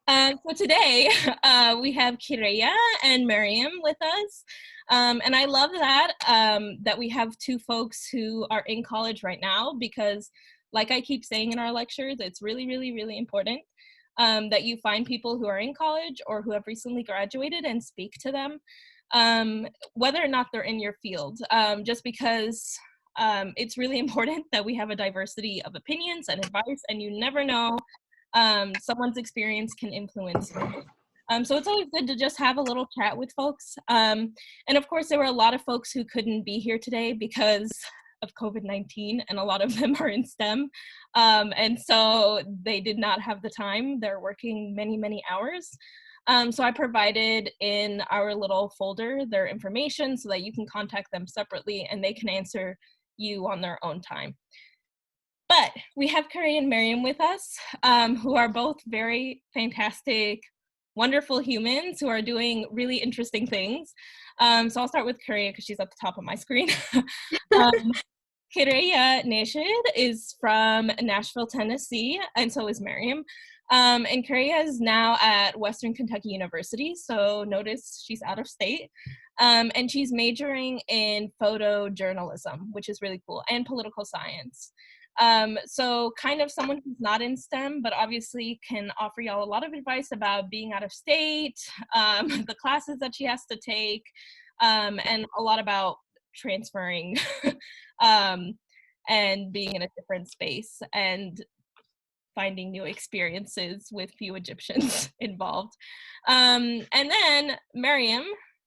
So today we have Kireya and Miriam with us. And I love that we have two folks who are in college right now because, like I keep saying in our lectures, it's really, really, really important that you find people who are in college or who have recently graduated and speak to them, whether or not they're in your field, just because it's really important that we have a diversity of opinions and advice, and you never know, someone's experience can influence you. So it's always good to just have a little chat with folks. And of course, there were a lot of folks who couldn't be here today because of COVID-19, and a lot of them are in STEM. And so they did not have the time. They're working many, many hours. So I provided in our little folder their information so that you can contact them separately and they can answer you on their own time. But we have Curry and Miriam with us, who are both very fantastic, wonderful humans who are doing really interesting things. So I'll start with Curry because she's at the top of my screen. Kireya Nashid is from Nashville, Tennessee, and so is Miriam. And Kireya is now at Western Kentucky University, so notice she's out of state. And she's majoring in photojournalism, which is really cool, and political science. So kind of someone who's not in STEM, but obviously can offer y'all a lot of advice about being out of state, the classes that she has to take, and a lot about transferring and being in a different space and finding new experiences with few Egyptians involved. And then Miriam,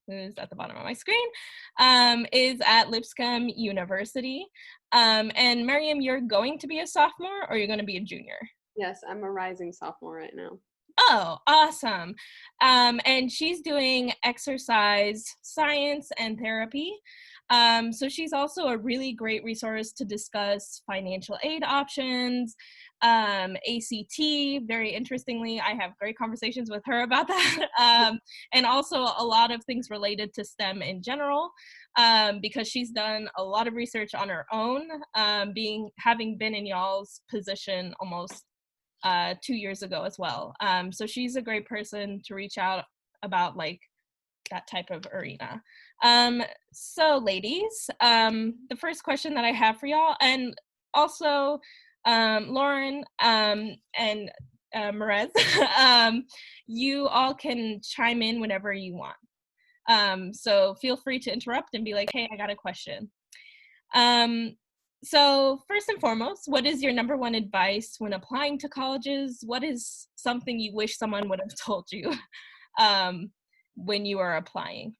who's at the bottom of my screen, is at Lipscomb University. And Miriam, you're going to be a sophomore or you're going to be a junior? Yes, I'm a rising sophomore right now. Oh, awesome. And she's doing exercise science and therapy. So she's also a really great resource to discuss financial aid options, ACT. Very interestingly, I have great conversations with her about that. And also a lot of things related to STEM in general, because she's done a lot of research on her own, having been in y'all's position almost 2 years ago as well. So she's a great person to reach out about like that type of arena. So ladies, the first question that I have for y'all, and also Lauren and Merez, you all can chime in whenever you want. So feel free to interrupt and be like, hey, I got a question. So first and foremost, what is your number one advice when applying to colleges? What is something you wish someone would have told you when you are applying?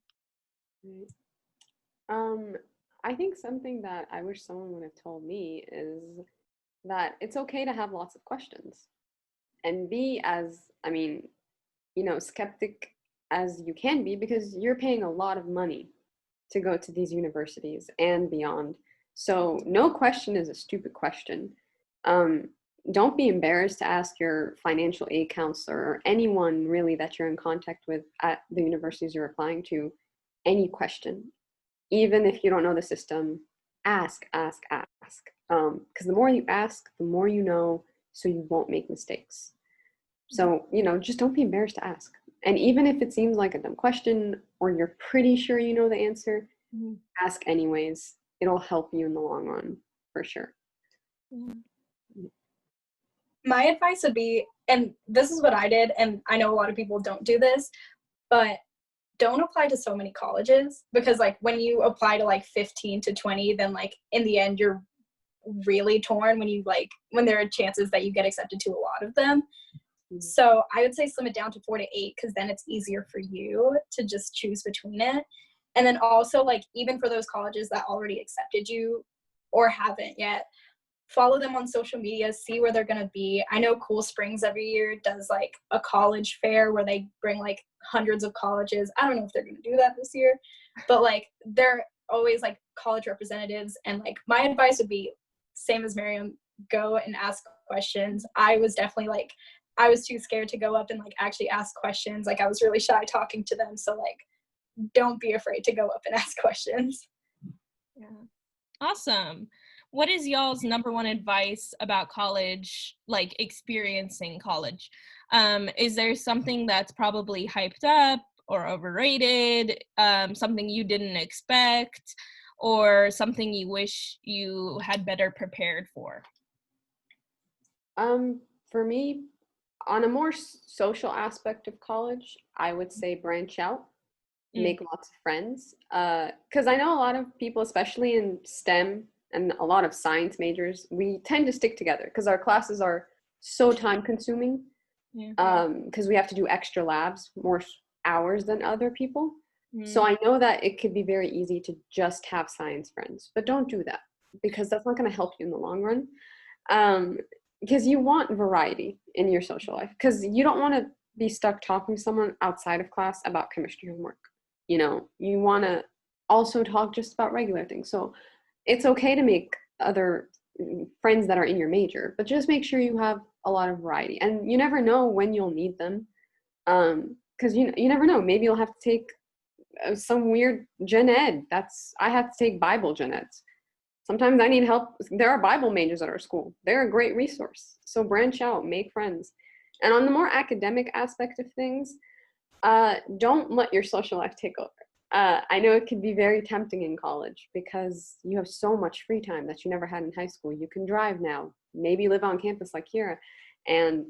I think something that I wish someone would have told me is that it's okay to have lots of questions and be as, skeptic as you can be, because you're paying a lot of money to go to these universities and beyond. So no question is a stupid question. Don't be embarrassed to ask your financial aid counselor or anyone really that you're in contact with at the universities you're applying to any question. Even if you don't know the system, ask. Because the more you ask, the more you know, so you won't make mistakes. So, just don't be embarrassed to ask. And even if it seems like a dumb question or you're pretty sure you know the answer, ask anyways. It'll help you in the long run, for sure. My advice would be, and this is what I did, and I know a lot of people don't do this, but don't apply to so many colleges, because like when you apply to like 15 to 20, then like in the end you're really torn when there are chances that you get accepted to a lot of them. So I would say slim it down to 4 to 8, because then it's easier for you to just choose between it. And then also, like, even for those colleges that already accepted you or haven't yet, follow them on social media, see where they're going to be. I know Cool Springs every year does like a college fair where they bring like hundreds of colleges. I don't know if they're going to do that this year, but like they're always like college representatives. And like my advice would be same as Miriam, go and ask questions. I was definitely like, I was too scared to go up and like actually ask questions. Like I was really shy talking to them. So like, don't be afraid to go up and ask questions. Yeah. Awesome. what is y'all's number one advice about college, like experiencing college? Is there something that's probably hyped up or overrated, something you didn't expect, or something you wish you had better prepared for? For me, on a more social aspect of college, I would say branch out, make lots of friends. Because I know a lot of people, especially in STEM and a lot of science majors, we tend to stick together because our classes are so time consuming. Because we have to do extra labs, more hours than other people. So I know that it could be very easy to just have science friends, but don't do that because that's not going to help you in the long run. Because you want variety in your social life, because you don't want to be stuck talking to someone outside of class about chemistry homework. You want to also talk just about regular things. So it's okay to make other friends that are in your major, but just make sure you have a lot of variety. And you never know when you'll need them, because you never know. Maybe you'll have to take some weird gen ed. I have to take Bible gen eds. Sometimes I need help. There are Bible majors at our school. They're a great resource. So branch out, make friends. And on the more academic aspect of things, don't let your social life take over. I know it can be very tempting in college because you have so much free time that you never had in high school. You can drive now, maybe live on campus like Kira, and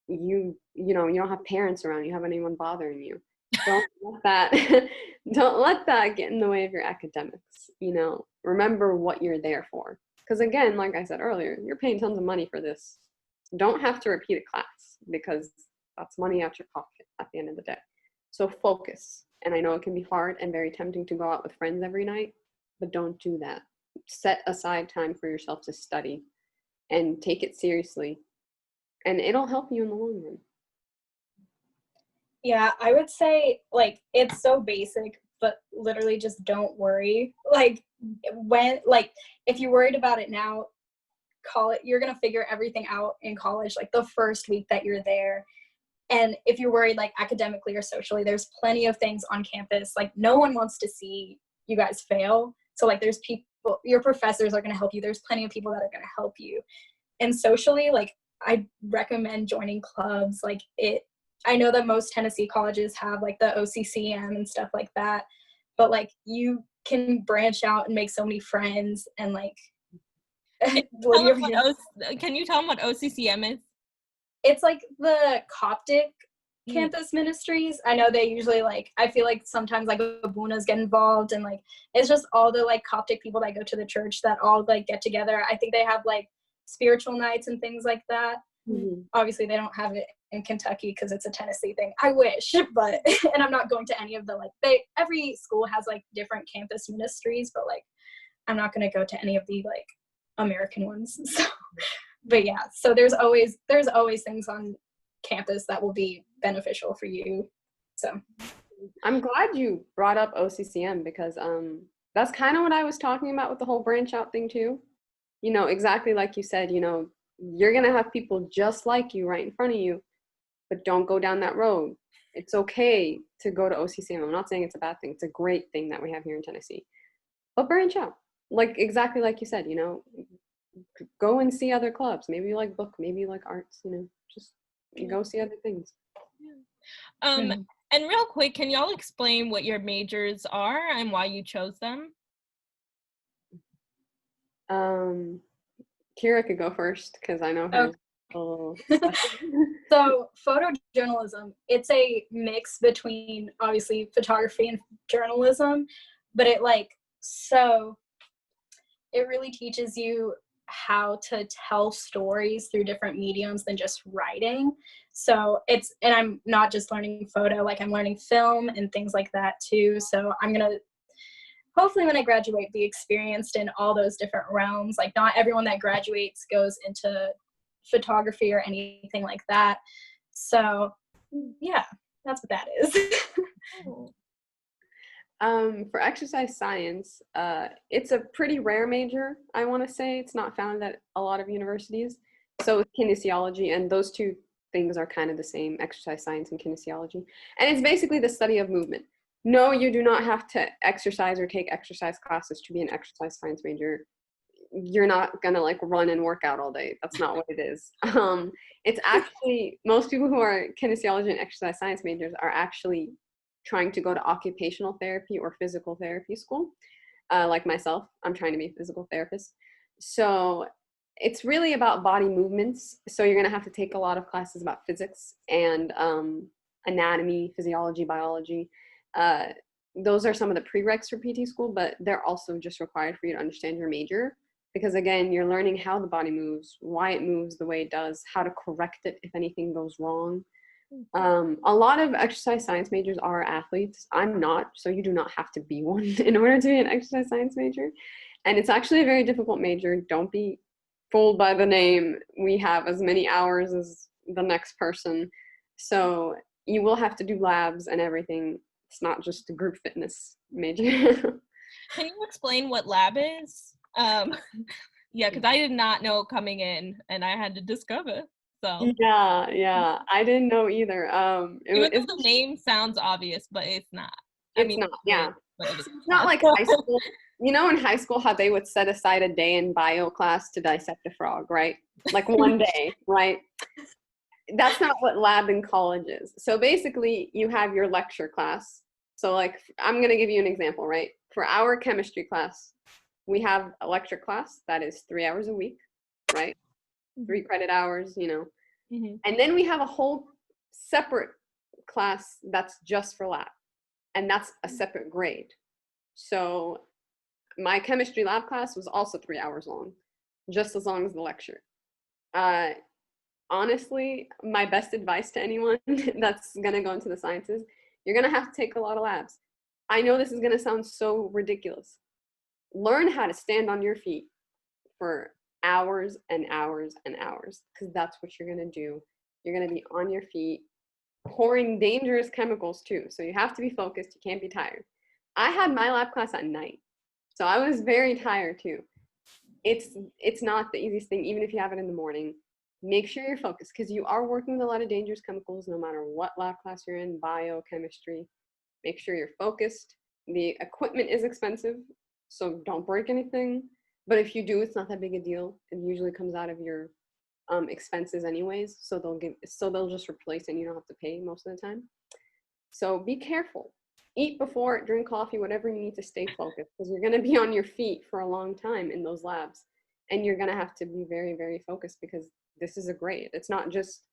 you don't have parents around, you have anyone bothering you. Don't let that don't let that get in the way of your academics. Remember what you're there for. Because again, like I said earlier, you're paying tons of money for this. Don't have to repeat a class because that's money out your pocket at the end of the day. So focus. And I know it can be hard and very tempting to go out with friends every night, but don't do that. Set aside time for yourself to study and take it seriously. And it'll help you in the long run. Yeah, I would say, it's so basic, but literally just don't worry. If you're worried about it now, you're going to figure everything out in college, the first week that you're there. And if you're worried, academically or socially, there's plenty of things on campus. No one wants to see you guys fail. So, there's people, your professors are going to help you. There's plenty of people that are going to help you. And socially, I recommend joining clubs. I know that most Tennessee colleges have the OCCM and stuff like that, but you can branch out and make so many friends and Can you tell them what OCCM is? It's the Coptic campus ministries. I know they usually I feel sometimes Abunas get involved, and it's just all the Coptic people that go to the church that all get together. I think they have spiritual nights and things like that. Obviously they don't have it in Kentucky because it's a Tennessee thing. I wish, but and I'm not going to any of the every school has different campus ministries, but I'm not going to go to any of the American ones. So, but yeah, so there's always things on campus that will be beneficial for you. So I'm glad you brought up OCCM because that's kind of what I was talking about with the whole branch out thing too. Exactly like you said, you're going to have people just like you right in front of you, but don't go down that road. It's okay to go to OCCM. I'm not saying it's a bad thing. It's a great thing that we have here in Tennessee. But branch out. Exactly like you said, go and see other clubs. Maybe you like book, maybe you like arts, just go see other things. And real quick, can y'all explain what your majors are and why you chose them? Kira could go first because I know her. Okay. So photojournalism, it's a mix between obviously photography and journalism, but it really teaches you how to tell stories through different mediums than just writing. So and I'm not just learning photo, I'm learning film and things like that too. So I'm going to hopefully when I graduate be experienced in all those different realms. Not everyone that graduates goes into photography or anything like that. So yeah, that's what that is. For exercise science, it's a pretty rare major, I want to say. It's not found at a lot of universities. So it's kinesiology, and those two things are kind of the same, exercise science and kinesiology. And it's basically the study of movement. No, you do not have to exercise or take exercise classes to be an exercise science major. you're not gonna like run and work out all day. That's not what it is. It's actually, most people who are kinesiology and exercise science majors are actually trying to go to occupational therapy or physical therapy school. Like myself, I'm trying to be a physical therapist. So it's really about body movements. So you're gonna have to take a lot of classes about physics and anatomy, physiology, biology. Those are some of the prereqs for PT school, but they're also just required for you to understand your major. Because again, you're learning how the body moves, why it moves the way it does, how to correct it if anything goes wrong. A lot of exercise science majors are athletes. I'm not, so you do not have to be one in order to be an exercise science major. And it's actually a very difficult major. Don't be fooled by the name. We have as many hours as the next person. So you will have to do labs and everything. It's not just a group fitness major. Can you explain what lab is? Yeah, because I did not know coming in, and I had to discover. So Yeah, I didn't know either. even though the name sounds obvious, but it's not. I It's mean, not, it yeah. is, but it is It's not like high school. You know, in high school, how they would set aside a day in bio class to dissect a frog, right? Like one day, right? That's not what lab in college is. So basically, you have your lecture class. So like, I'm going to give you an example, right? For our chemistry class, we have a lecture class that is 3 hours a week, right? 3 credit hours, you know. And then we have a whole separate class that's just for lab, and that's a separate grade. So my chemistry lab class was also 3 hours long, just as long as the lecture. Honestly, my best advice to anyone that's going to go into the sciences, you're going to have to take a lot of labs. I know this is going to sound so ridiculous. Learn how to stand on your feet for hours and hours and hours, because that's what you're going to do. You're going to be on your feet, pouring dangerous chemicals too. So you have to be focused. You can't be tired. I had my lab class at night, so I was very tired too. It's not the easiest thing, even if you have it in the morning. Make sure you're focused, because you are working with a lot of dangerous chemicals no matter what lab class you're in, biochemistry. Make sure you're focused. The equipment is expensive, so don't break anything. But if you do, it's not that big a deal. It usually comes out of your expenses anyways, so they'll just replace it and you don't have to pay most of the time. So be careful. Eat before, drink coffee, whatever you need to stay focused, because you're going to be on your feet for a long time in those labs, and you're going to have to be very, very focused, because this is a grade. It's not just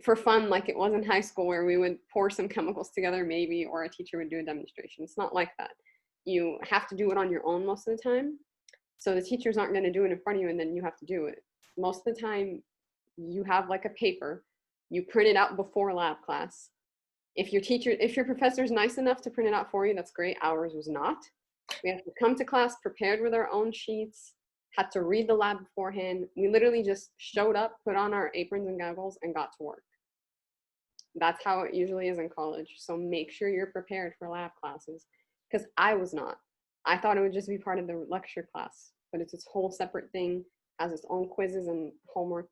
for fun like it was in high school where we would pour some chemicals together maybe, or a teacher would do a demonstration. It's not like that. You have to do it on your own most of the time. So the teachers aren't going to do it in front of you and then you have to do it. Most of the time you have like a paper, you print it out before lab class. If your professor is nice enough to print it out for you, that's great. Ours was not. We have to come to class prepared with our own sheets, had to read the lab beforehand. We literally just showed up, put on our aprons and goggles, and got to work. That's how it usually is in college. So make sure you're prepared for lab classes, because I was not. I thought it would just be part of the lecture class, but it's its whole separate thing, has its own quizzes and homework.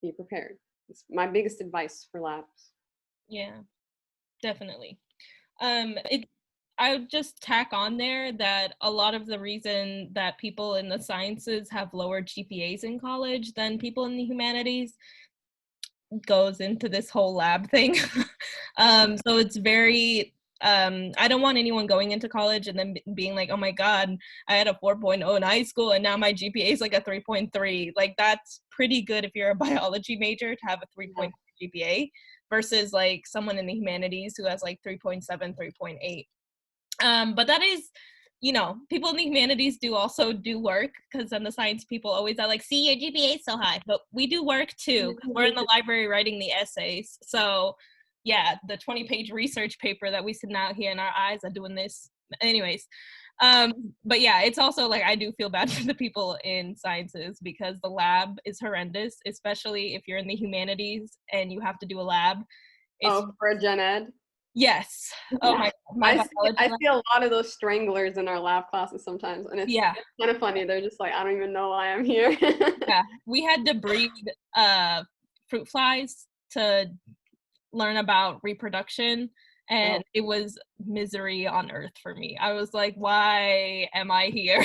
Be prepared. It's my biggest advice for labs. Yeah, definitely. I would just tack on there that a lot of the reason that people in the sciences have lower GPAs in college than people in the humanities goes into this whole lab thing. So it's very, I don't want anyone going into college and then being like, oh my God, I had a 4.0 in high school and now my GPA is like a 3.3. Like that's pretty good if you're a biology major to have a 3.3 GPA versus like someone in the humanities who has like 3.7, 3.8. But that is, people in the humanities do also do work, because then the science people always are like, see, your GPA is so high, but we do work too. We're in the library writing the essays. So yeah, the 20-page research paper that we sit out here and our eyes are doing this. Anyways, but yeah, it's also like, I do feel bad for the people in sciences because the lab is horrendous, especially if you're in the humanities and you have to do a lab. For a gen ed? Yes. Oh my God. I see a lot of those stranglers in our lab classes sometimes, and it's kind of funny. They're just like, I don't even know why I'm here. Yeah, we had to breed fruit flies to learn about reproduction, and it was misery on earth for me. I was like, why am I here?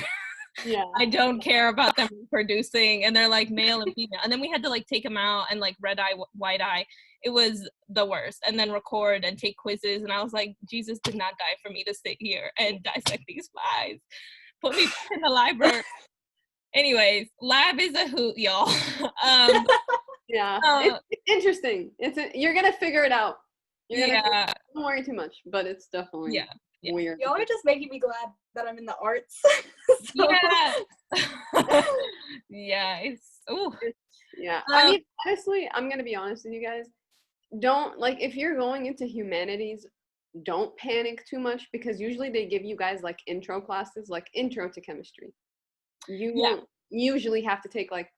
Yeah. I don't care about them reproducing, and they're like male and female. And then we had to like take them out and like red eye, white eye. It was the worst. And then record and take quizzes. And I was like, Jesus did not die for me to sit here and dissect these flies. Put me back in the library. Anyways, lab is a hoot, y'all. Yeah, Uh, it's interesting. You're gonna figure it out. yeah, Don't worry too much, but it's definitely yeah, yeah. weird. Y'all are just making me glad that I'm in the arts. Yeah. Yeah, it's ooh. Yeah, I mean, honestly, I'm gonna be honest with you guys. Don't like if you're going into humanities, don't panic too much because usually they give you guys like intro classes, like intro to chemistry. You Yeah. won't usually have to take like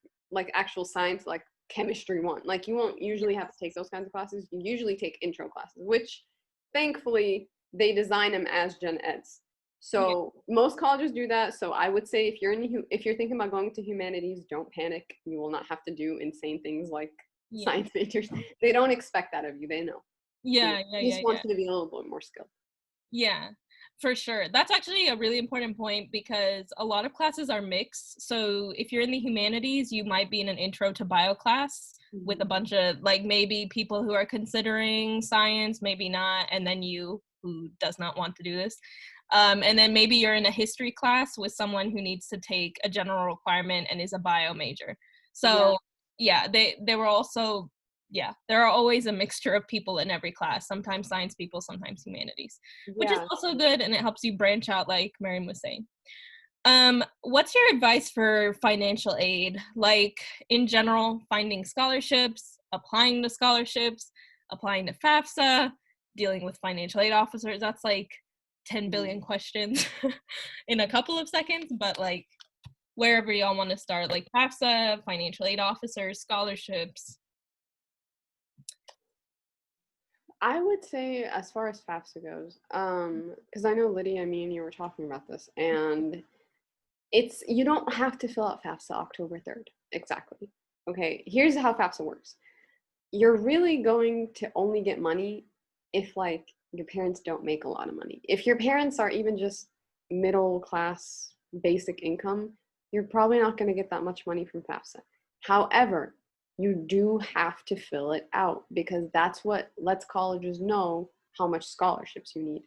actual science, like chemistry 1. Like you won't usually have to take those kinds of classes. You usually take intro classes, which thankfully they design them as gen eds. So most colleges do that. So I would say if you're thinking about going to humanities, don't panic. You will not have to do insane things like science majors. They don't expect that of you. They know. Yeah, They just want you to be a little bit more skilled. Yeah, for sure. That's actually a really important point because a lot of classes are mixed. So if you're in the humanities, you might be in an intro to bio class with a bunch of like maybe people who are considering science, maybe not, and then you who does not want to do this. And then maybe you're in a history class with someone who needs to take a general requirement and is a bio major. So they were also there are always a mixture of people in every class, sometimes science people, sometimes humanities, which is also good, and it helps you branch out like Miriam was saying. What's your advice for financial aid? Like in general, finding scholarships, applying to scholarships, applying to FAFSA, dealing with financial aid officers. That's like 10 billion questions in a couple of seconds, but like wherever y'all want to start, like FAFSA, financial aid officers, scholarships. I would say as far as FAFSA goes, because I know Lydia, me and you were talking about this, and you don't have to fill out FAFSA October 3rd. Exactly. Okay, here's how FAFSA works. You're really going to only get money if like your parents don't make a lot of money. If your parents are even just middle class basic income, you're probably not going to get that much money from FAFSA. However, you do have to fill it out because that's what lets colleges know how much scholarships you need.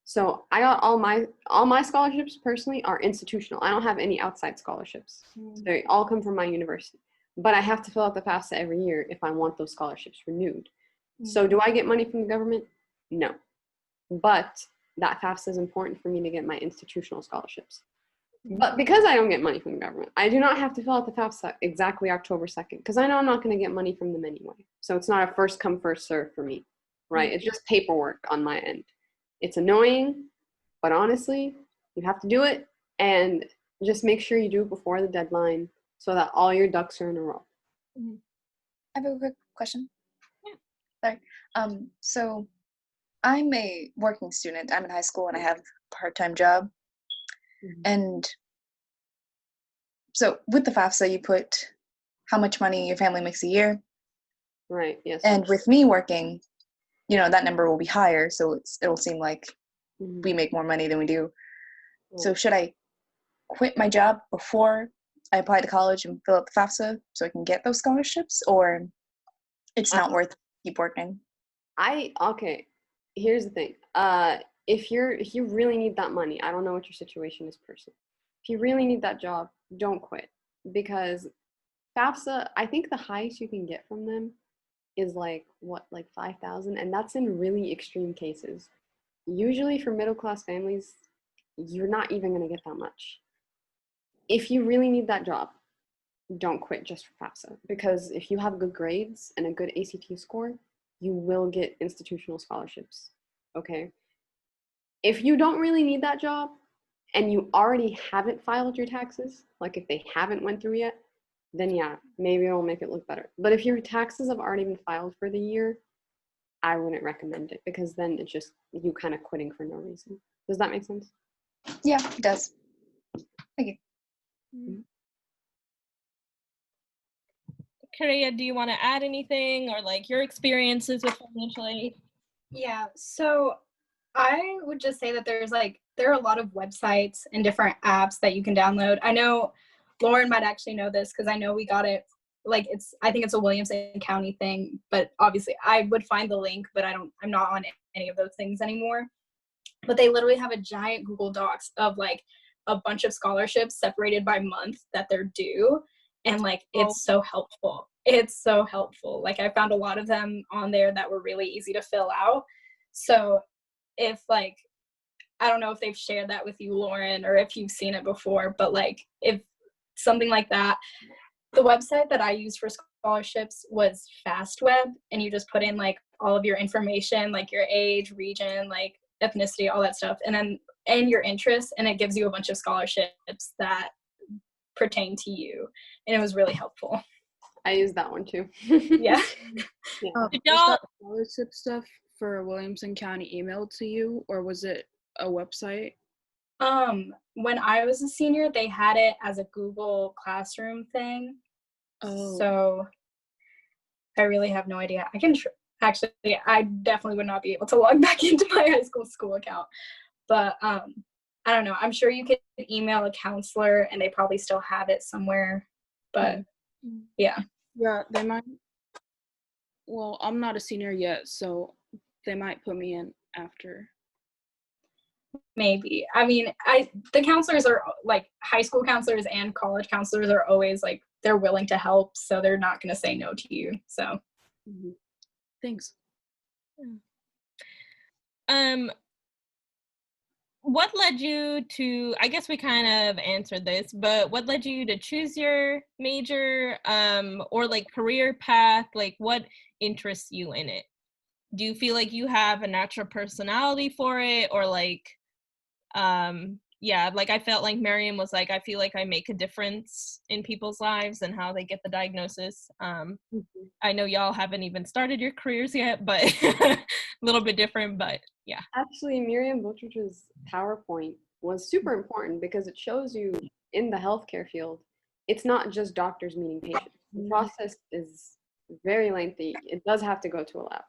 So I got all my scholarships personally are institutional. I don't have any outside scholarships. So they all come from my university. But I have to fill out the FAFSA every year if I want those scholarships renewed. So do I get money from the government? No. But that FAFSA is important for me to get my institutional scholarships. But because I don't get money from the government, I do not have to fill out the FAFSA exactly October 2nd because I know I'm not going to get money from them anyway. So it's not a first come, first serve for me, right? It's just paperwork on my end. It's annoying, but honestly, you have to do it and just make sure you do it before the deadline so that all your ducks are in a row. I have a quick question. Yeah. Sorry. So I'm a working student. I'm in high school and I have a part-time job. And so with the FAFSA, you put how much money your family makes a year. Right, yes. And with me working, that number will be higher. So it'll seem like we make more money than we do. So should I quit my job before I apply to college and fill out the FAFSA so I can get those scholarships, or it's not worth keep working? Okay, here's the thing. If you really need that money, I don't know what your situation is personally. If you really need that job, don't quit because FAFSA, I think the highest you can get from them is like 5,000, and that's in really extreme cases. Usually for middle class families, you're not even going to get that much. If you really need that job, don't quit just for FAFSA because if you have good grades and a good ACT score, you will get institutional scholarships, okay? If you don't really need that job and you already haven't filed your taxes, like if they haven't went through yet, then yeah, maybe it'll make it look better. But if your taxes have already been filed for the year, I wouldn't recommend it because then it's just you kind of quitting for no reason. Does that make sense? Yeah, it does. Thank you. Korea, do you want to add anything or like your experiences with financial aid? Yeah, so I would just say that there's like there are a lot of websites and different apps that you can download. I know Lauren might actually know this because I know we got it. Like I think it's a Williamson County thing, but obviously I would find the link, but I'm not on any of those things anymore. But they literally have a giant Google Docs of like a bunch of scholarships separated by month that they're due. And like, it's so helpful. It's so helpful. Like I found a lot of them on there that were really easy to fill out. So if like, I don't know if they've shared that with you, Lauren, or if you've seen it before, but like if something like that, the website that I used for scholarships was FastWeb, and you just put in like all of your information, like your age, region, like ethnicity, all that stuff, and your interests, and it gives you a bunch of scholarships that pertain to you, and it was really helpful. I use that one too. Yeah. Yeah. Was that scholarship stuff for Williamson County emailed to you, or was it a website? When I was a senior, they had it as a Google Classroom thing. Oh. So I really have no idea. I can actually, I definitely would not be able to log back into my high school account, but I don't know. I'm sure you could email a counselor and they probably still have it somewhere, but yeah. Yeah, they might. Well, I'm not a senior yet, so they might put me in after. Maybe. I mean, the counselors are like high school counselors and college counselors are always like, they're willing to help, so they're not going to say no to you. So Thanks. What led you to, I guess we kind of answered this, but what led you to choose your major, or like career path? Like what interests you in it? Do you feel like you have a natural personality for it, or like, yeah, like I felt like Miriam was like, I feel like I make a difference in people's lives and how they get the diagnosis. I know y'all haven't even started your careers yet, but a little bit different, but yeah. Actually, Miriam Buttigieg's PowerPoint was super important because it shows you in the healthcare field, it's not just doctors meeting patients. The process is very lengthy. It does have to go to a lab.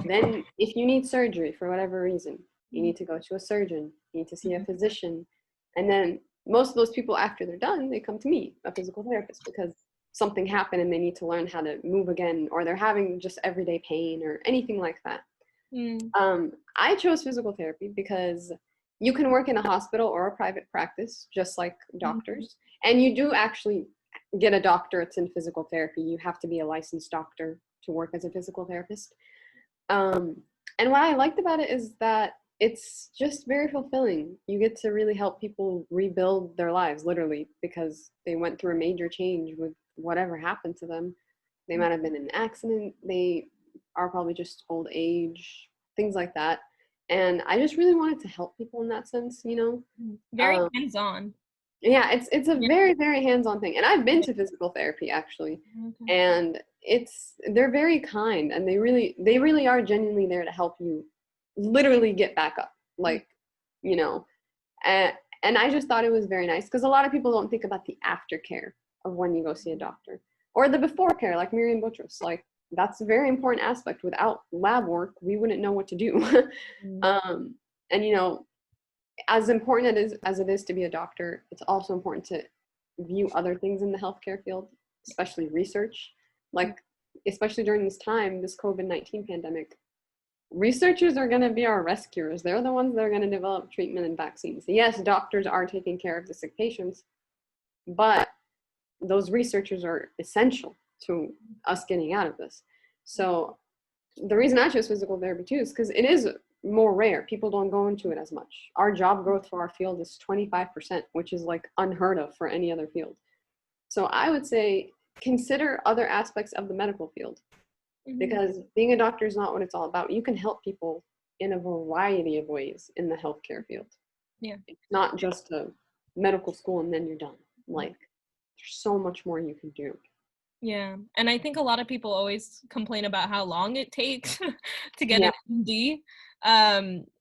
Then if you need surgery for whatever reason, you need to go to a surgeon, you need to see a physician. And then most of those people, after they're done, they come to me, a physical therapist, because something happened and they need to learn how to move again, or they're having just everyday pain or anything like that. I chose physical therapy because you can work in a hospital or a private practice, just like doctors. And you do actually get a doctorate in physical therapy. You have to be a licensed doctor to work as a physical therapist. And what I liked about it is that it's just very fulfilling. You get to really help people rebuild their lives, literally, because they went through a major change with whatever happened to them. They might have been in an accident. They are probably just old age, things like that. And I just really wanted to help people in that sense, you know? Very hands-on. Yeah, it's a very, very hands-on thing. And I've been to physical therapy, actually. And they're very kind, and they really are genuinely there to help you literally get back up, like, you know. And I just thought it was very nice because a lot of people don't think about the aftercare of when you go see a doctor, or the before care, like Miriam Buttress. Like, that's a very important aspect. Without lab work, we wouldn't know what to do. And you know, as important as it is to be a doctor, it's also important to view other things in the healthcare field, especially research. Like, especially during this time, this COVID-19 pandemic, researchers are going to be our rescuers. They're the ones that are going to develop treatment and vaccines. Yes, doctors are taking care of the sick patients, but those researchers are essential to us getting out of this. So the reason I chose physical therapy too is because it is more rare. People don't go into it as much. Our job growth for our field is 25%, which is like unheard of for any other field. So I would say consider other aspects of the medical field, because being a doctor is not what it's all about. You can help people in a variety of ways in the healthcare field. Yeah. It's not just a medical school and then you're done. Like, there's so much more you can do. Yeah, and I think a lot of people always complain about how long it takes to get an MD,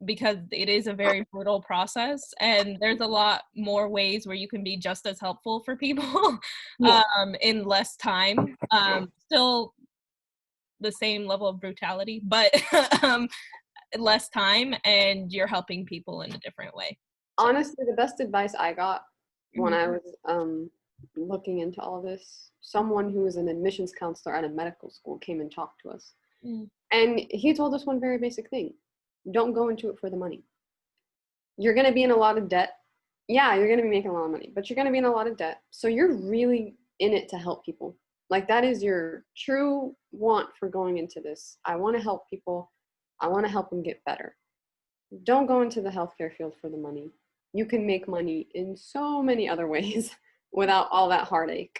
because it is a very brutal process, and there's a lot more ways where you can be just as helpful for people in less time. Still the same level of brutality, but less time, and you're helping people in a different way. Honestly, the best advice I got when I was looking into all this, someone who was an admissions counselor at a medical school came and talked to us. And he told us one very basic thing. Don't go into it for the money. You're going to be in a lot of debt. Yeah, you're going to be making a lot of money, but you're going to be in a lot of debt. So you're really in it to help people. Like, that is your true want for going into this. I want to help people. I want to help them get better. Don't go into the healthcare field for the money. You can make money in so many other ways without all that heartache.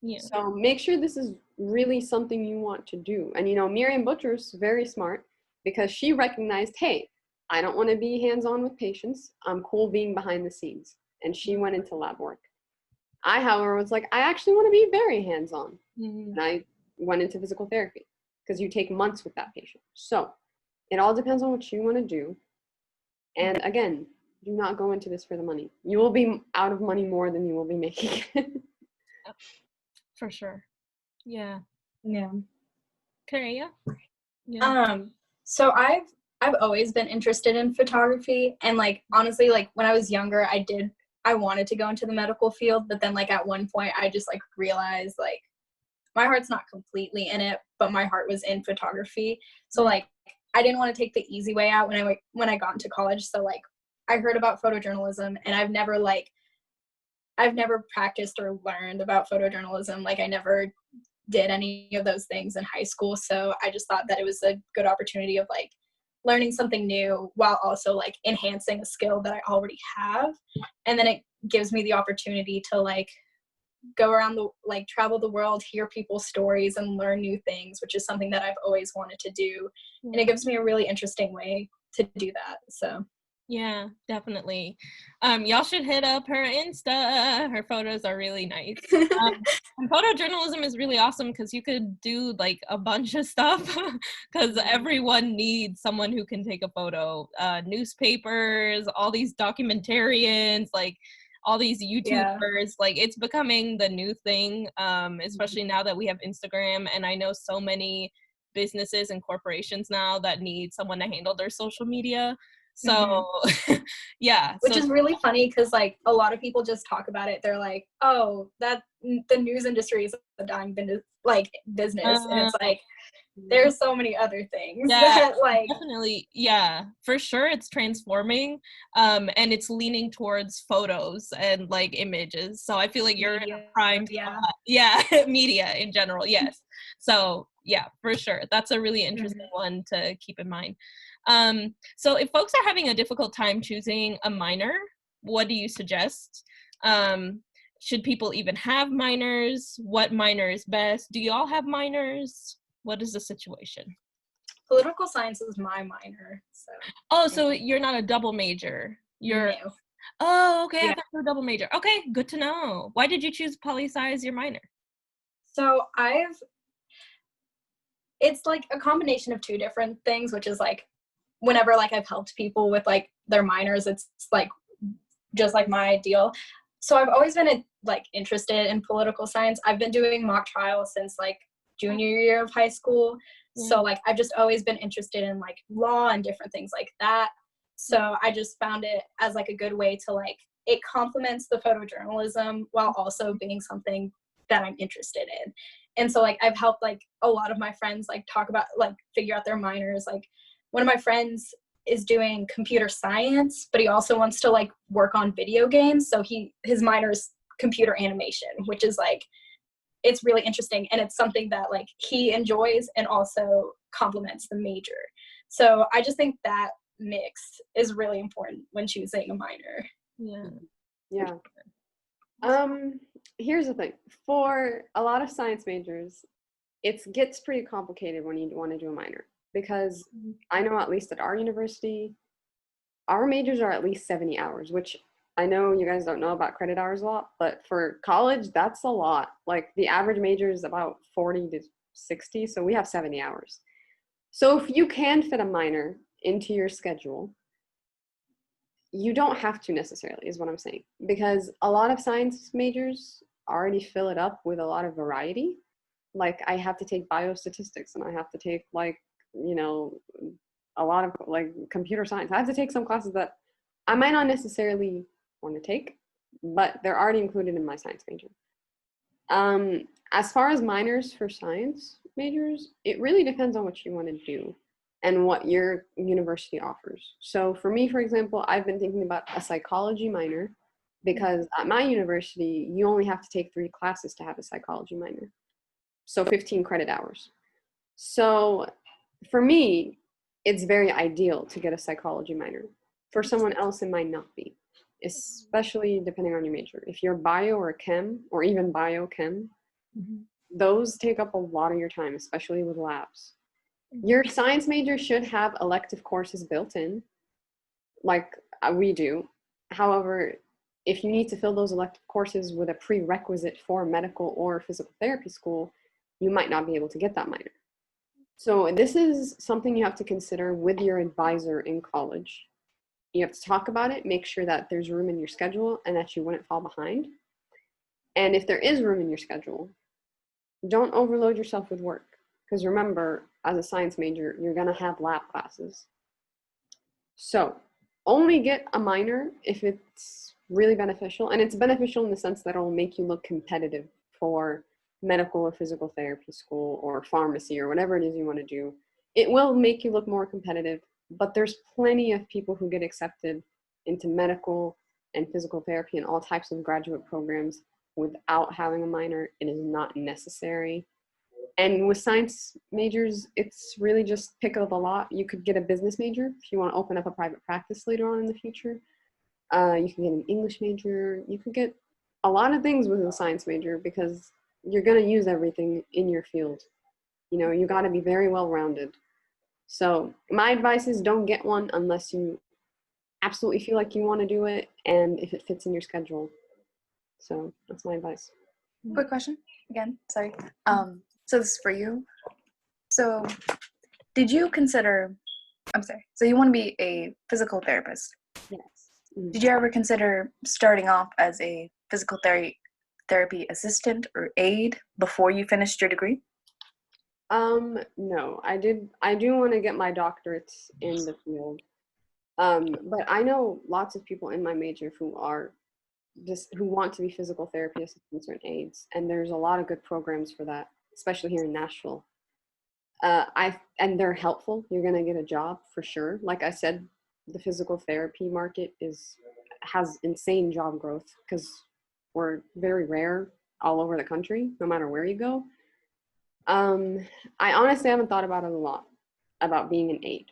Yeah. So make sure this is really something you want to do. And, you know, Miriam Butcher's very smart because she recognized, hey, I don't want to be hands-on with patients. I'm cool being behind the scenes. And she went into lab work. I, however, was like, I actually want to be very hands-on. And I went into physical therapy because you take months with that patient. So it all depends on what you want to do. And again, do not go into this for the money. You will be out of money more than you will be making. For sure. Yeah. Yeah. Korea? Yeah. So I've always been interested in photography, and like honestly, like when I was younger, I wanted to go into the medical field, but then like at one point I just like realized like my heart's not completely in it, but my heart was in photography. So like I didn't want to take the easy way out when I got into college. So like I heard about photojournalism, and I've never practiced or learned about photojournalism. Like I never did any of those things in high school. So I just thought that it was a good opportunity of like learning something new while also like enhancing a skill that I already have. And then it gives me the opportunity to like go around travel the world, hear people's stories and learn new things, which is something that I've always wanted to do. And it gives me a really interesting way to do that. So yeah, definitely. Y'all should hit up her Insta. Her photos are really nice. And photojournalism is really awesome because you could do like a bunch of stuff because everyone needs someone who can take a photo. Newspapers, all these documentarians, like all these YouTubers, like it's becoming the new thing, especially now that we have Instagram. And I know so many businesses and corporations now that need someone to handle their social media. So yeah, which is really funny because like a lot of people just talk about it. They're like, oh, that the news industry is a dying business, and it's like there's so many other things that like definitely, yeah, for sure it's transforming, and it's leaning towards photos and like images. So I feel like you're in a prime media in general. Yes. So yeah, for sure, that's a really interesting one to keep in mind. So if folks are having a difficult time choosing a minor, what do you suggest? Should people even have minors? What minor is best? Do y'all have minors? What is the situation? Political science is my minor. So you're not a double major. You're no. Oh, okay. I thought you were a double major. Okay, good to know. Why did you choose poli-sci as your minor? So it's like a combination of two different things, which is like whenever like I've helped people with like their minors, it's like just like my ideal. So I've always been like interested in political science. I've been doing mock trials since like junior year of high school. So like I've just always been interested in like law and different things like that. So I just found it as like a good way to like, it complements the photojournalism while also being something that I'm interested in. And so like I've helped like a lot of my friends like talk about like figure out their minors. Like one of my friends is doing computer science, but he also wants to like work on video games. So his minor is computer animation, which is like, it's really interesting. And it's something that like he enjoys and also complements the major. So I just think that mix is really important when choosing a minor. Yeah. Here's the thing. For a lot of science majors, it gets pretty complicated when you want to do a minor. Because I know at least at our university, our majors are at least 70 hours, which I know you guys don't know about credit hours a lot, but for college, that's a lot. Like the average major is about 40 to 60, so we have 70 hours. So if you can fit a minor into your schedule, you don't have to necessarily, is what I'm saying. Because a lot of science majors already fill it up with a lot of variety. Like I have to take biostatistics and I have to take like, you know, a lot of like computer science. I have to take some classes that I might not necessarily want to take, but they're already included in my science major. As far as minors for science majors, it really depends on what you want to do and what your university offers. So for me, for example, I've been thinking about a psychology minor because at my university, you only have to take 3 classes to have a psychology minor. So 15 credit hours. So for me, it's very ideal to get a psychology minor. For someone else, it might not be, especially depending on your major. If you're bio or chem, or even biochem, those take up a lot of your time, especially with labs. Your science major should have elective courses built in, like we do. However, if you need to fill those elective courses with a prerequisite for medical or physical therapy school, you might not be able to get that minor. So this is something you have to consider with your advisor in college. You have to talk about it, make sure that there's room in your schedule and that you wouldn't fall behind. And if there is room in your schedule, don't overload yourself with work. Because remember, as a science major, you're going to have lab classes. So only get a minor if it's really beneficial. And it's beneficial in the sense that it will make you look competitive for medical or physical therapy school or pharmacy or whatever it is you want to do. It will make you look more competitive, but there's plenty of people who get accepted into medical and physical therapy and all types of graduate programs without having a minor. It is not necessary. And with science majors, it's really just pick of a lot. You could get a business major if you want to open up a private practice later on in the future. You can get an English major. You could get a lot of things with a science major because you're going to use everything in your field. You know, you got to be very well-rounded. So my advice is don't get one unless you absolutely feel like you want to do it and if it fits in your schedule. So that's my advice. Quick question again, sorry. So this is for you. So did you consider, so you want to be a physical therapist. Yes. Did you ever consider starting off as a physical therapy assistant or aide before you finished your degree? No, I do want to get my doctorates in the field. But I know lots of people in my major who want to be physical therapy assistants or aides, and there's a lot of good programs for that, especially here in Nashville. And they're helpful. You're gonna get a job for sure. Like I said, the physical therapy market has insane job growth because we're very rare all over the country, no matter where you go. I honestly haven't thought about it a lot, about being an aide.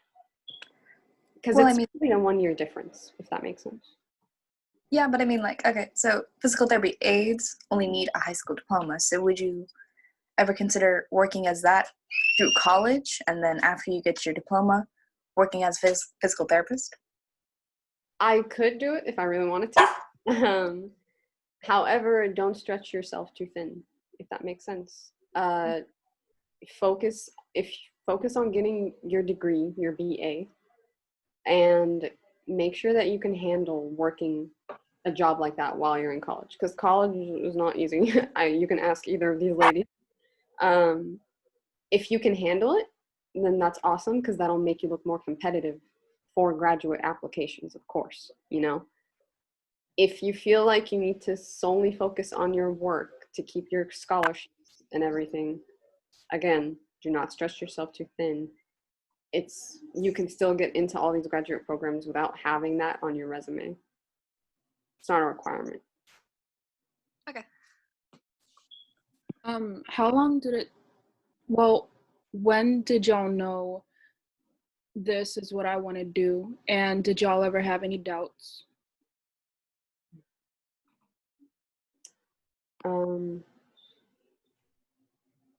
Because it's really a 1-year difference, if that makes sense. Yeah, but I mean, like, okay, so physical therapy aides only need a high school diploma. So would you ever consider working as that through college, and then after you get your diploma, working as physical therapist? I could do it if I really wanted to. However, don't stretch yourself too thin, if that makes sense. Focus on getting your degree, your BA, and make sure that you can handle working a job like that while you're in college, because college is not easy. You can ask either of these ladies. If you can handle it, then that's awesome, because that'll make you look more competitive for graduate applications, of course, you know. If you feel like you need to solely focus on your work to keep your scholarships and everything, again, do not stretch yourself too thin. You can still get into all these graduate programs without having that on your resume. It's not a requirement. Okay. How long when did y'all know this is what I want to do? And did y'all ever have any doubts?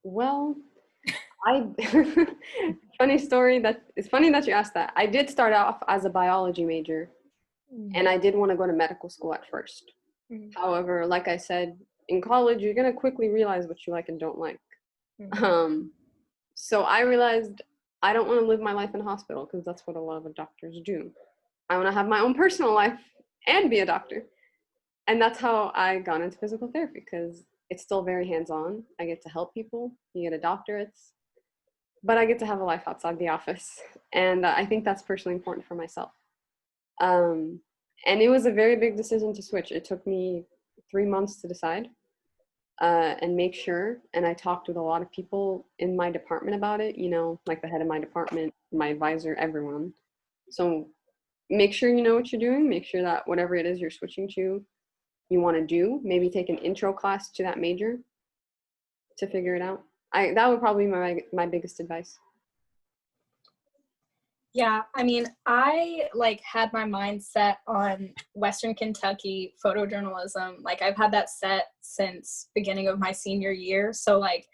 Well, funny story, it's funny that you asked that. I did start off as a biology major, and I did want to go to medical school at first. However, like I said, in college, you're going to quickly realize what you like and don't like. So I realized I don't want to live my life in a hospital, because that's what a lot of doctors do. I want to have my own personal life and be a doctor. And that's how I got into physical therapy, because it's still very hands-on. I get to help people. You get a doctorate, but I get to have a life outside the office. And I think that's personally important for myself. And it was a very big decision to switch. It took me 3 months to decide and make sure. And I talked with a lot of people in my department about it, you know, like the head of my department, my advisor, everyone. So make sure you know what you're doing. Make sure that whatever it is you're switching to, you want to do. Maybe take an intro class to that major to figure it out. That would probably be my biggest advice. Yeah, I mean, I like had my mind set on Western Kentucky photojournalism. Like I've had that set since beginning of my senior year. So like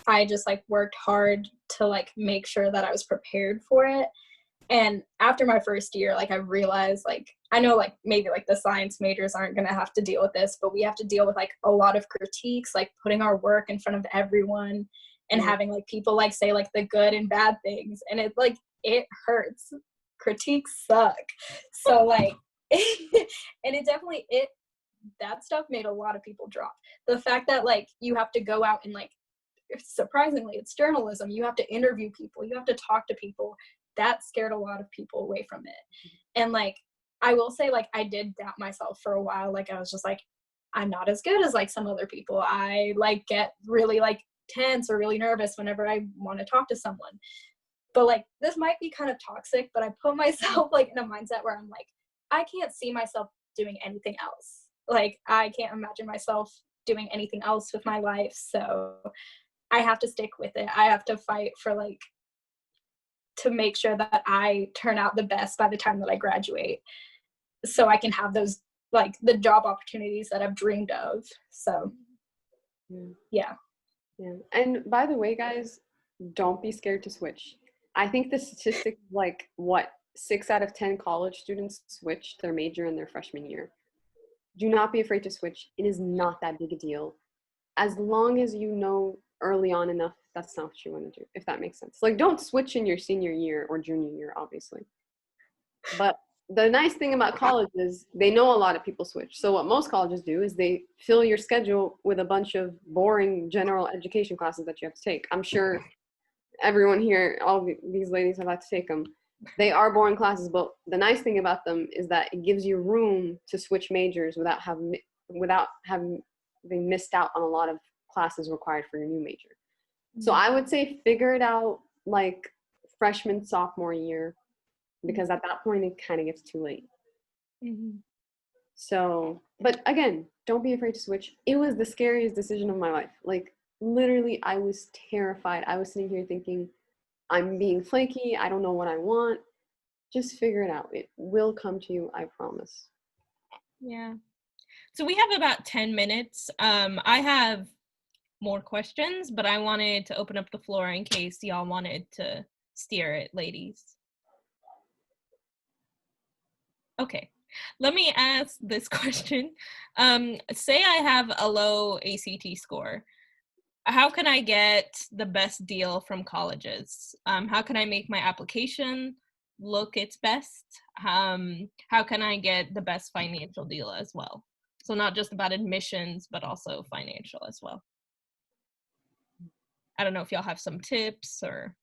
I just like worked hard to like make sure that I was prepared for it. And after my first year, like I realized like I know like maybe like the science majors aren't going to have to deal with this, but we have to deal with like a lot of critiques, like putting our work in front of everyone and having like people like say like the good and bad things. And it like it hurts. Critiques suck. So like and it definitely that stuff made a lot of people drop. The fact that like you have to go out and like surprisingly it's journalism, you have to interview people, you have to talk to people, that scared a lot of people away from it. And like I will say like I did doubt myself for a while. Like I was just like I'm not as good as like some other people. I like get really like tense or really nervous whenever I want to talk to someone. But like this might be kind of toxic, but I put myself like in a mindset where I'm like I can't see myself doing anything else. Like I can't imagine myself doing anything else with my life. So I have to stick with it. I have to fight for like to make sure that I turn out the best by the time that I graduate so I can have those like the job opportunities that I've dreamed of. So yeah. And by the way, guys, don't be scared to switch. I think the statistic like what 6 out of 10 college students switch their major in their freshman year. Do not be afraid to switch. It is not that big a deal. As long as you know early on enough that's not what you want to do, if that makes sense. Like don't switch in your senior year or junior year, obviously. But the nice thing about college is they know a lot of people switch. So what most colleges do is they fill your schedule with a bunch of boring general education classes that you have to take. I'm sure everyone here, all these ladies have had to take them. They are boring classes, but the nice thing about them is that it gives you room to switch majors without having missed out on a lot of classes required for your new major. So I would say figure it out like freshman, sophomore year, because at that point it kind of gets too late. So, but again, don't be afraid to switch. It was the scariest decision of my life. Like literally, I was terrified. I was sitting here thinking, I'm being flaky. I don't know what I want. Just figure it out. It will come to you, I promise. Yeah. So we have about 10 minutes. I have more questions, but I wanted to open up the floor in case y'all wanted to steer it, ladies. Okay, let me ask this question. Say I have a low ACT score. How can I get the best deal from colleges? How can I make my application look its best? How can I get the best financial deal as well? So not just about admissions, but also financial as well. I don't know if y'all have some tips or.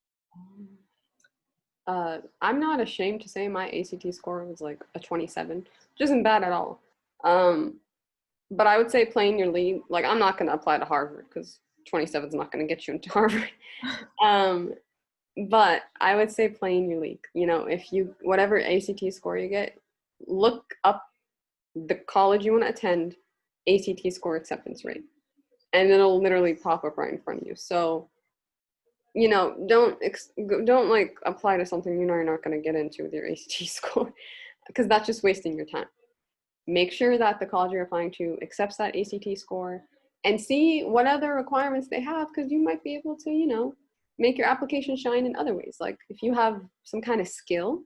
I'm not ashamed to say my ACT score was like a 27, which isn't bad at all. But I would say playing your league. Like I'm not going to apply to Harvard because 27 is not going to get you into Harvard. But I would say playing your league. You know, if you whatever ACT score you get, look up the college you want to attend, ACT score acceptance rate, and it'll literally pop up right in front of you. So, you know, don't like apply to something you know you're not going to get into with your ACT score, because that's just wasting your time. Make sure that the college you're applying to accepts that ACT score, and see what other requirements they have, because you might be able to, you know, make your application shine in other ways. Like if you have some kind of skill,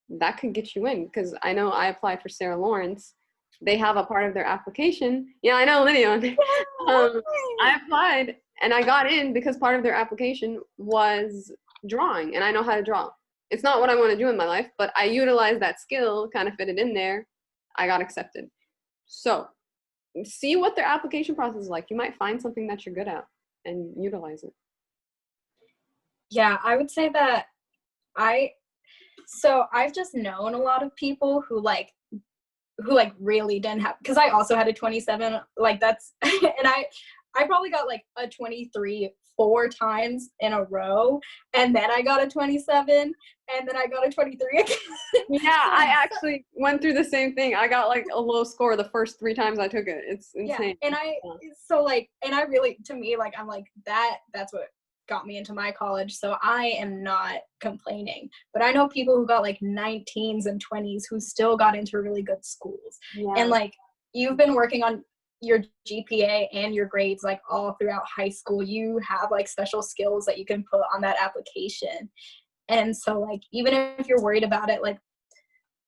that could get you in. Because I know I applied for Sarah Lawrence. They have a part of their application. Yeah, I know, Lydia. I applied and I got in because part of their application was drawing, and I know how to draw. It's not what I want to do in my life, but I utilized that skill, kind of fit it in there. I got accepted. So see what their application process is like. You might find something that you're good at and utilize it. Yeah, I would say that I've just known a lot of people who like who like really didn't have, because I also had a 27, like that's and I probably got like a 23 4 times in a row, and then I got a 27, and then I got a 23 again. Yeah, I actually went through the same thing. I got like a low score the first 3 times I took it. It's insane. Yeah, and so like, and I really, to me, like, I'm like, that's what got me into my college, so I am not complaining. But I know people who got like 19s and 20s who still got into really good schools. Yeah. And like, you've been working on your GPA and your grades like all throughout high school. You have like special skills that you can put on that application. And so like, even if you're worried about it, like,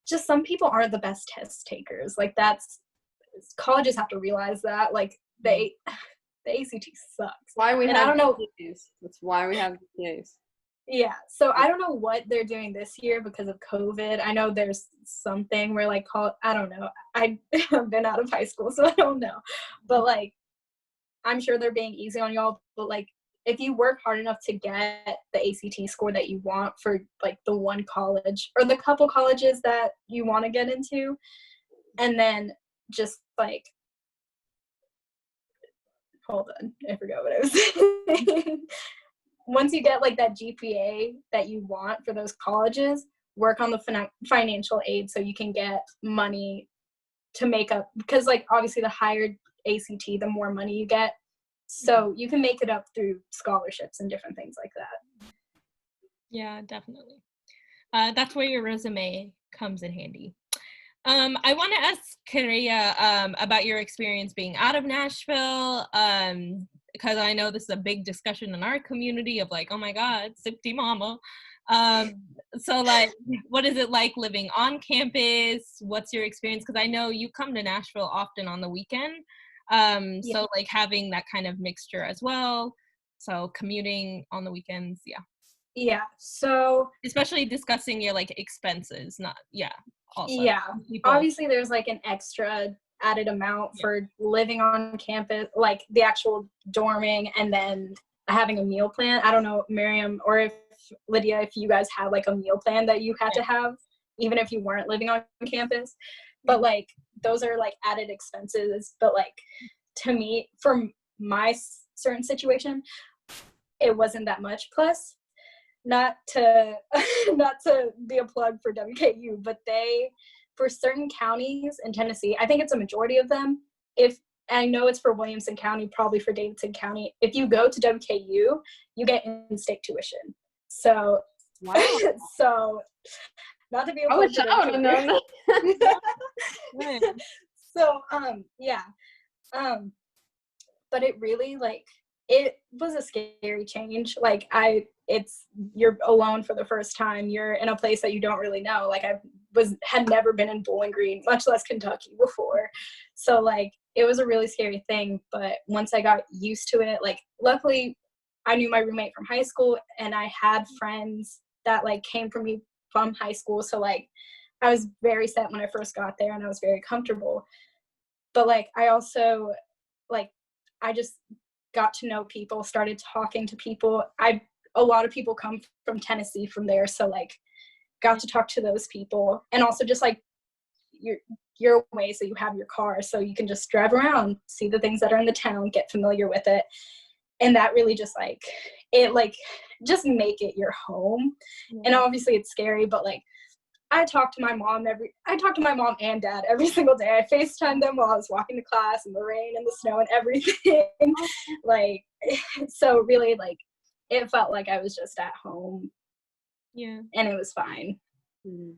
just some people aren't the best test takers. Like, colleges have to realize that. Like, the ACT sucks. Why we and have I don't know. GPAs. That's why we have GPAs. Yeah. So I don't know what they're doing this year because of COVID. I know there's something where like I don't know. I've been out of high school, so I don't know. But like, I'm sure they're being easy on y'all. But like, if you work hard enough to get the ACT score that you want for like the one college or the couple colleges that you want to get into, and then just like, hold on, I forgot what I was saying. Once you get like that GPA that you want for those colleges, work on the financial aid so you can get money to make up, because like obviously the higher ACT, the more money you get. So you can make it up through scholarships and different things like that. Yeah, definitely. That's where your resume comes in handy. I want to ask Kireya about your experience being out of Nashville, because I know this is a big discussion in our community of like, oh my God, Sipti Mama. So like, what is it like living on campus? What's your experience? Because I know you come to Nashville often on the weekend. So like having that kind of mixture as well. So commuting on the weekends, yeah. Yeah, so especially discussing your like expenses, not also. Yeah, obviously there's like an extra added amount for living on campus, like the actual dorming and then having a meal plan. I don't know, Miriam, or if Lydia, if you guys had like a meal plan that you had to have, even if you weren't living on campus. But like, those are like added expenses. But like, to me, for my certain situation, it wasn't that much. Plus, not to be a plug for WKU, but for certain counties in Tennessee, I think it's a majority of them, I know it's for Williamson County, probably for Davidson County, if you go to WKU, you get in-state tuition. So, wow. So, not to be a I wish I would have known that. So, yeah. But it really, like, it was a scary change. Like, you're alone for the first time. You're in a place that you don't really know. Like, had never been in Bowling Green, much less Kentucky before. So, like, it was a really scary thing. But once I got used to it, like, luckily I knew my roommate from high school, and I had friends that like came from me from high school. So like, I was very set when I first got there, and I was very comfortable. But like, I also like, I just got to know people, started talking to people. A lot of people come from Tennessee from there, so like, got to talk to those people. And also just like, you're away, so you have your car, so you can just drive around, see the things that are in the town, get familiar with it. And that really just like, it like, just make it your home. And obviously it's scary, but like, I talk to my mom and dad every single day. I FaceTime them while I was walking to class in the rain and the snow and everything. Like, so really, like, it felt like I was just at home. Yeah. And it was fine. Mm-hmm.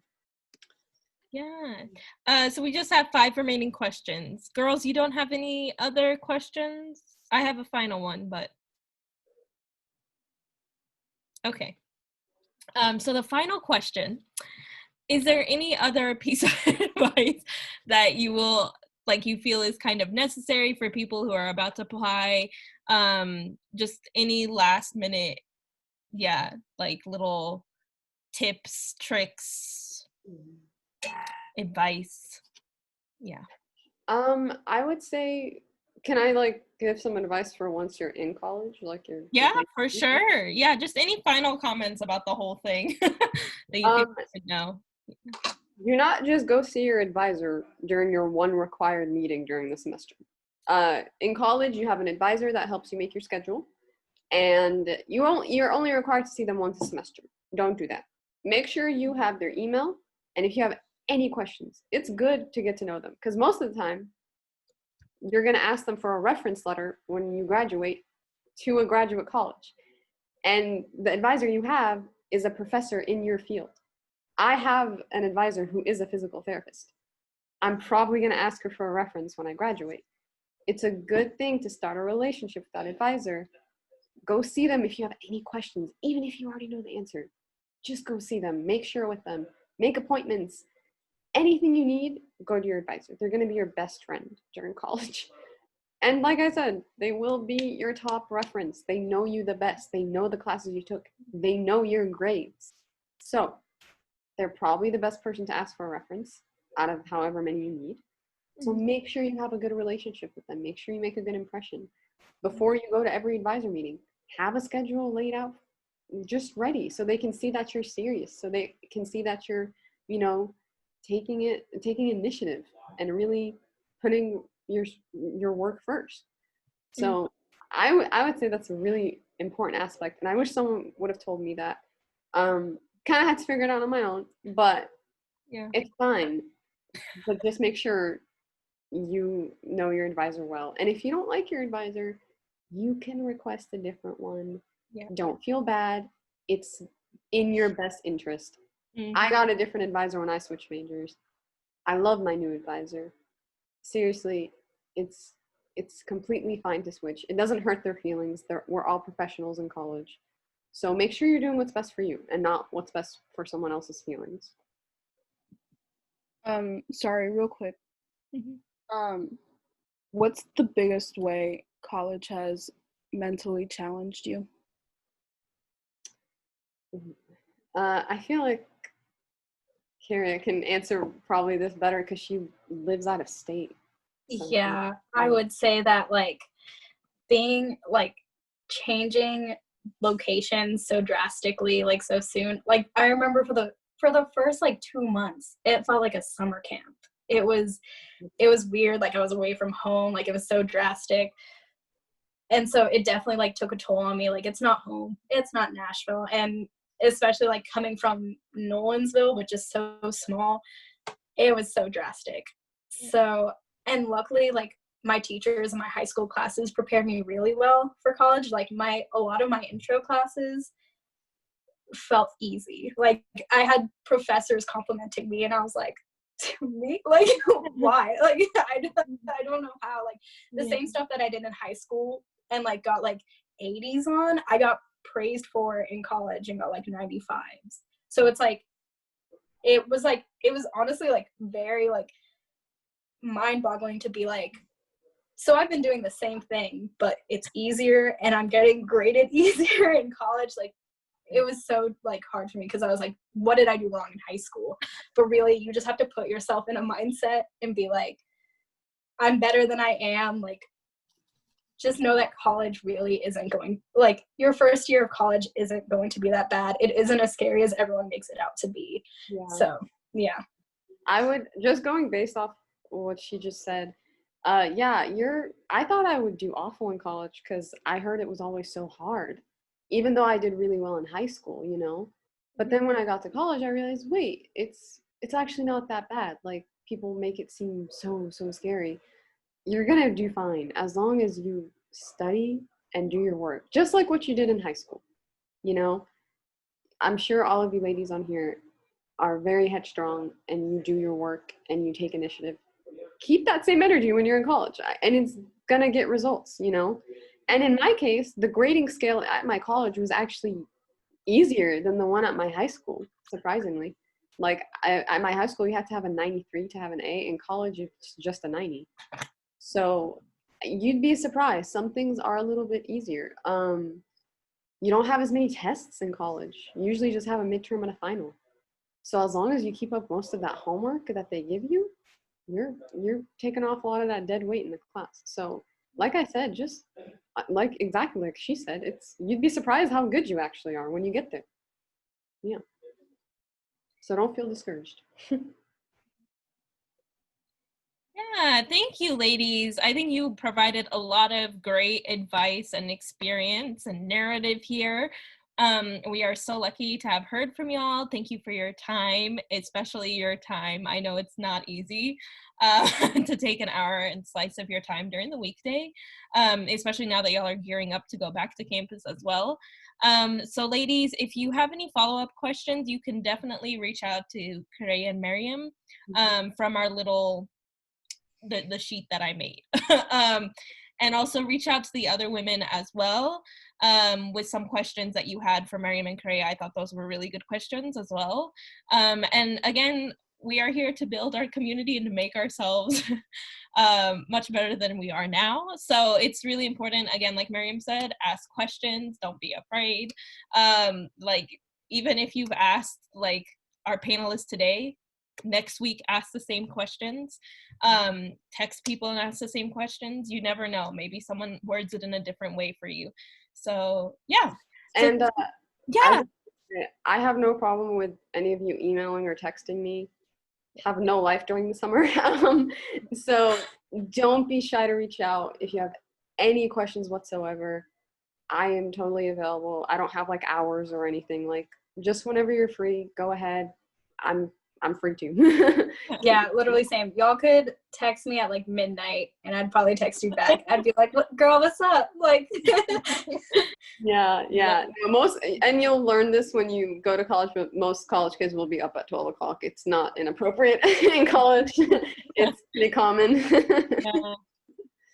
Yeah. So we just have 5 remaining questions. Girls, you don't have any other questions? I have a final one, but okay. So the final question, is there any other piece of advice that you feel is kind of necessary for people who are about to apply? Just any last minute, like little tips, tricks, advice. Yeah. I would say, can I like give some advice for once you're in college, like for sure. Yeah, just any final comments about the whole thing that you think I should know. Do not just go see your advisor during your one required meeting during the semester. In college, you have an advisor that helps you make your schedule, and you're only required to see them once a semester. Don't do that. Make sure you have their email, and if you have any questions, it's good to get to know them, because most of the time, you're going to ask them for a reference letter when you graduate to a graduate college. And the advisor you have is a professor in your field. I have an advisor who is a physical therapist. I'm probably going to ask her for a reference when I graduate. It's a good thing to start a relationship with that advisor. Go see them if you have any questions, even if you already know the answer. Just go see them, make sure with them, make appointments. Anything you need, go to your advisor. They're going to be your best friend during college. And like I said, they will be your top reference. They know you the best. They know the classes you took. They know your grades. So they're probably the best person to ask for a reference out of however many you need. So make sure you have a good relationship with them. Make sure you make a good impression. Before you go to every advisor meeting, have a schedule laid out, just ready, so they can see that you're serious. So they can see that you're, taking initiative and really putting your work first. So I would say that's a really important aspect, and I wish someone would have told me that. Kind of had to figure it out on my own, but Yeah, it's fine. But just make sure you know your advisor well. And if you don't like your advisor, you can request a different one. Yeah. Don't feel bad. It's in your best interest. Mhm. I got a different advisor when I switched majors. I love my new advisor. Seriously, it's completely fine to switch. It doesn't hurt their feelings. We're all professionals in college. So make sure you're doing what's best for you and not what's best for someone else's feelings. Sorry, real quick. Mhm. What's the biggest way college has mentally challenged you? I feel like Kara can answer probably this better because she lives out of state. So, Yeah, I would say that being changing locations so drastically so soon. I remember for the first 2 months, it felt like a summer camp. It was weird. I was away from home. It was so drastic. And so it definitely took a toll on me. It's not home. It's not Nashville. And especially coming from Nolensville, which is so small, it was so drastic. So, and luckily my teachers in my high school classes prepared me really well for college. A lot of my intro classes felt easy. I had professors complimenting me and I was like, me? Why? I don't know how. The same stuff that I did in high school and got 80s on, I got praised for in college and got 95s. So it's it was honestly very mind-boggling to be so I've been doing the same thing, but it's easier and I'm getting graded easier in college. It was so hard for me because I was what did I do wrong in high school? But really, you just have to put yourself in a mindset and be I'm better than I am. Just know that college really isn't going, your first year of college isn't going to be that bad. It isn't as scary as everyone makes it out to be. Yeah. So, yeah. I would, just going based off what she just said, I thought I would do awful in college because I heard it was always so hard, even though I did really well in high school, But then when I got to college, I realized, wait, it's actually not that bad. People make it seem so scary. You're gonna do fine as long as you study and do your work, just like what you did in high school. I'm sure all of you ladies on here are very headstrong and you do your work and you take initiative. Keep that same energy when you're in college, and it's gonna get results. And in my case, the grading scale at my college was actually easier than the one at my high school, surprisingly. At my high school, you had to have a 93 to have an A. In college, it's just a 90. So you'd be surprised. Some things are a little bit easier. You don't have as many tests in college. You usually just have a midterm and a final. So as long as you keep up most of that homework that they give you, you're taking off a lot of that dead weight in the class. So like I said, just exactly like she said, you'd be surprised how good you actually are when you get there. Yeah. So don't feel discouraged. Yeah, thank you, ladies. I think you provided a lot of great advice and experience and narrative here. We are so lucky to have heard from y'all. Thank you for your time, especially your time. I know it's not easy to take an hour and slice of your time during the weekday, especially now that y'all are gearing up to go back to campus as well. So ladies, if you have any follow-up questions, you can definitely reach out to Correa and Miriam from our little the sheet that I made. And also reach out to the other women as well with some questions that you had for Miriam and Correa. I thought those were really good questions as well. And again, we are here to build our community and to make ourselves much better than we are now. So it's really important, again, like Miriam said, ask questions, don't be afraid. Like, even if you've asked like our panelists today, next week ask the same questions. Text people and ask the same questions. You never know, maybe someone words it in a different way for you. So yeah. And Yeah, I have no problem with any of you emailing or texting me. Have no life during the summer. So don't be shy to reach out if you have any questions whatsoever. I am totally available. I don't have like hours or anything. Like, just whenever you're free, go ahead. I'm free too. Yeah, literally same. Y'all could text me at like midnight and I'd probably text you back. I'd be like, girl, what's up? Like Yeah. No, and you'll learn this when you go to college, but most college kids will be up at 12 o'clock. It's not inappropriate in college. It's pretty common.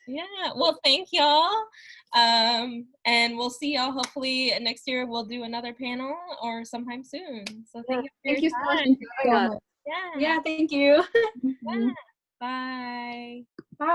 yeah. Well, thank y'all. And we'll see y'all hopefully next year. We'll do another panel or sometime soon. So thank you for Thank your you so much time. for having us. Yeah. yeah, thank you. Yeah. Bye. Bye.